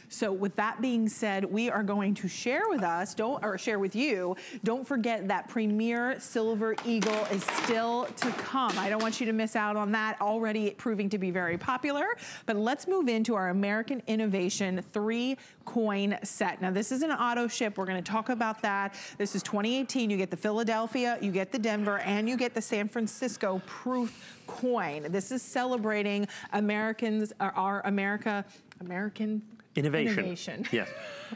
So with that being said, we are going to share with us, share with you, don't forget that Premier Silver Eagle is still to come. I don't want you to miss out on that, already proving to be very popular. But let's move into our American Innovation 3-coin set. Now this is an auto ship, we're gonna talk about that. This is 2018, you get the Philadelphia, you get the Denver, and you get the San Francisco proof coin. This is celebrating American innovation. Yes.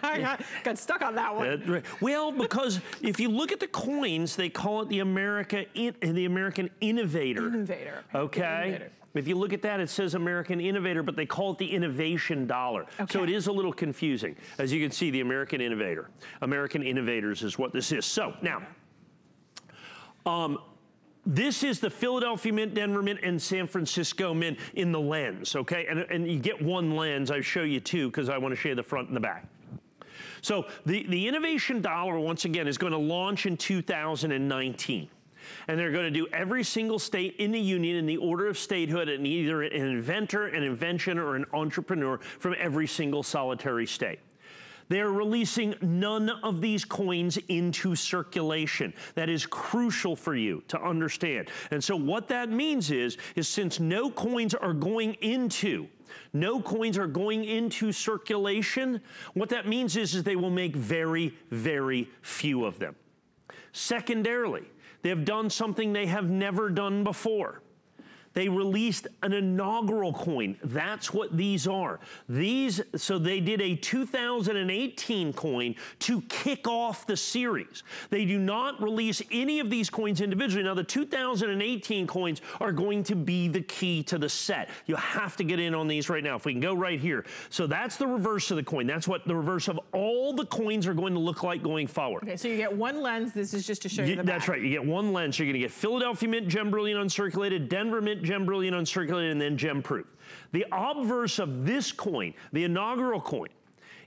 I got stuck on that one. Well, because if you look at the coins, they call it the American Innovator. Innovator. Okay? Innovator. If you look at that, it says American Innovator, but they call it the Innovation Dollar. Okay. So it is a little confusing. As you can see, the American Innovator. American Innovators is what this is. So now, this is the Philadelphia Mint, Denver Mint, and San Francisco Mint in the lens, okay? And you get one lens. I show you two because I want to show you the front and the back. So the Innovation Dollar, once again, is going to launch in 2019. And they're going to do every single state in the union in the order of statehood, and either an inventor, an invention, or an entrepreneur from every single solitary state. They're releasing none of these coins into circulation. That is crucial for you to understand. And so what that means is since no coins are going into circulation, what that means is they will make very, very few of them. Secondarily, they have done something they have never done before. They released an inaugural coin. That's what these are. So they did a 2018 coin to kick off the series. They do not release any of these coins individually. Now the 2018 coins are going to be the key to the set. You have to get in on these right now. If we can go right here. So that's the reverse of the coin. That's what the reverse of all the coins are going to look like going forward. Okay, so you get one lens. This is just to show you the back. That's right. You get one lens. You're going to get Philadelphia Mint, Gem Brilliant Uncirculated, Denver Mint, Gem Brilliant Uncirculated, and then Gem Proof. The obverse of this coin, the inaugural coin,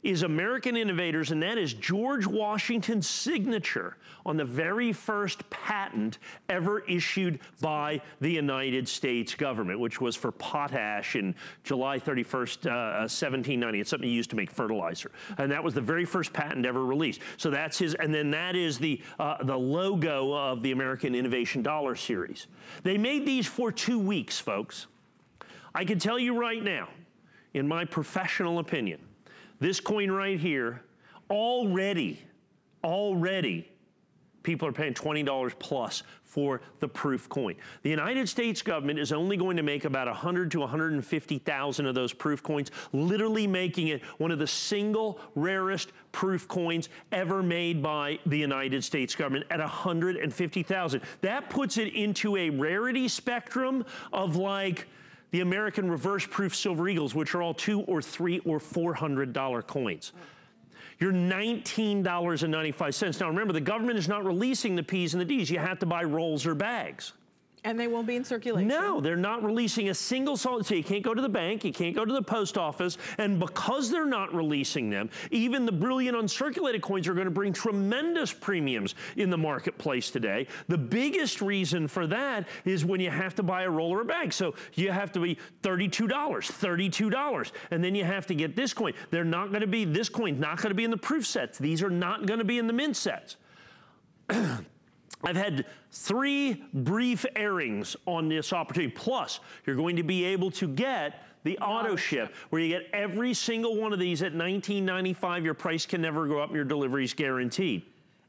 is American Innovators, and that is George Washington's signature on the very first patent ever issued by the United States government, which was for potash in July 31st, 1790. It's something he used to make fertilizer. And that was the very first patent ever released. So that's his, and then that is the logo of the American Innovation Dollar Series. They made these for 2 weeks, folks. I can tell you right now, in my professional opinion, this coin right here, already, people are paying $20 plus for the proof coin. The United States government is only going to make about 100 to 150,000 of those proof coins, literally making it one of the single rarest proof coins ever made by the United States government at 150,000. That puts it into a rarity spectrum of like the American reverse proof Silver Eagles, which are all $200 or $300 or $400 coins. You're $19.95. Now remember, the government is not releasing the P's and the D's. You have to buy rolls or bags. And they won't be in circulation? No, they're not releasing a single solid. So you can't go to the bank, you can't go to the post office, and because they're not releasing them, even the brilliant uncirculated coins are going to bring tremendous premiums in the marketplace today. The biggest reason for that is when you have to buy a roll or a bag. So you have to be $32, and then you have to get this coin. They're not going to be, this coin's not going to be in the proof sets. These are not going to be in the mint sets. I've had 3 brief airings on this opportunity. Plus, you're going to be able to get the AutoShip, where you get every single one of these at $19.95. Your price can never go up, and your delivery's guaranteed.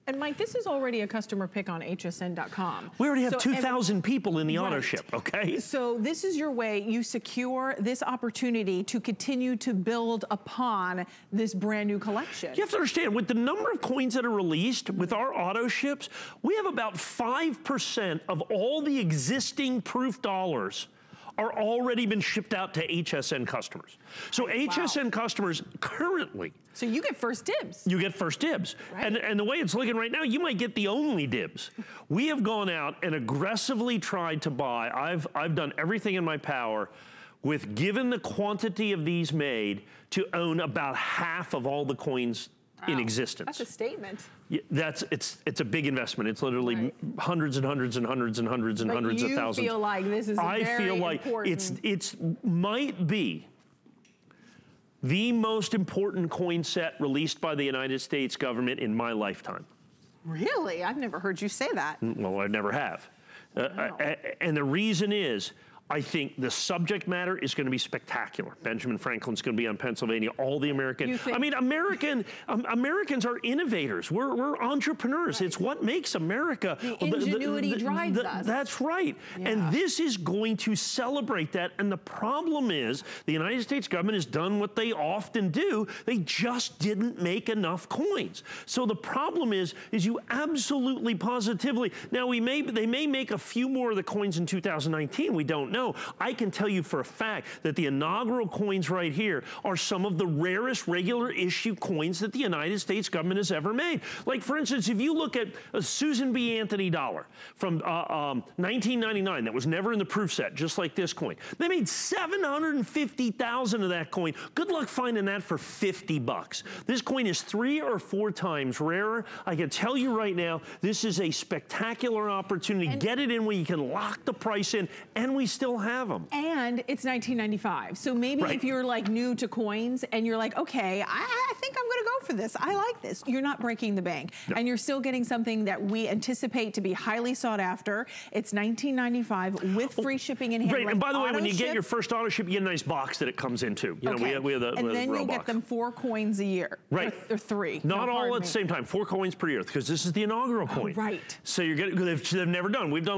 And Mike, this is already a customer pick on hsn.com. We already have 2,000 people in the AutoShip, okay? So this is your way, you secure this opportunity to continue to build upon this brand new collection. You have to understand, with the number of coins that are released with our AutoShips, we have about 5% of all the existing proof dollars are already been shipped out to HSN customers. So HSN customers currently. So you get first dibs. You get first dibs. Right. And the way it's looking right now, you might get the only dibs. We have gone out and aggressively tried to buy. I've done everything in my power with, given the quantity of these made, to own about half of all the coins in existence. That's a statement. Yeah, it's a big investment. It's literally hundreds and hundreds and hundreds and hundreds and hundreds of thousands. You feel like this is very important. It's might be the most important coin set released by the United States government in my lifetime. Really? I've never heard you say that. Well, I never have. Wow. And the reason is, I think the subject matter is going to be spectacular. Benjamin Franklin's going to be on Pennsylvania. All the American, I mean, Americans are innovators. We're entrepreneurs. Right. It's what makes America. The ingenuity drives us. That's right. Yeah. And this is going to celebrate that. And the problem is, the United States government has done what they often do. They just didn't make enough coins. So the problem is you absolutely positively, now they may make a few more of the coins in 2019. We don't know. I can tell you for a fact that the inaugural coins right here are some of the rarest regular issue coins that the United States government has ever made. Like, for instance, if you look at a Susan B. Anthony dollar from 1999 that was never in the proof set, just like this coin. They made 750,000 of that coin. Good luck finding that for 50 bucks. This coin is 3 or 4 times rarer. I can tell you right now, this is a spectacular opportunity. Get it in where you can lock the price in, and we still have them. And it's 1995. So maybe if you're like new to coins and you're like, okay, I think I'm gonna go for this. I like this. You're not breaking the bank. No. And you're still getting something that we anticipate to be highly sought after. It's $19.95 with free shipping and handling. Right, and by the way, when you get your first AutoShip, you get a nice box that it comes into. You know, we have the and then you'll box. Get them 4 coins a year. Right. Or 3. Not all at the same time. 4 coins per year, because this is the inaugural coin. Right. So you're getting, they've never done. We've done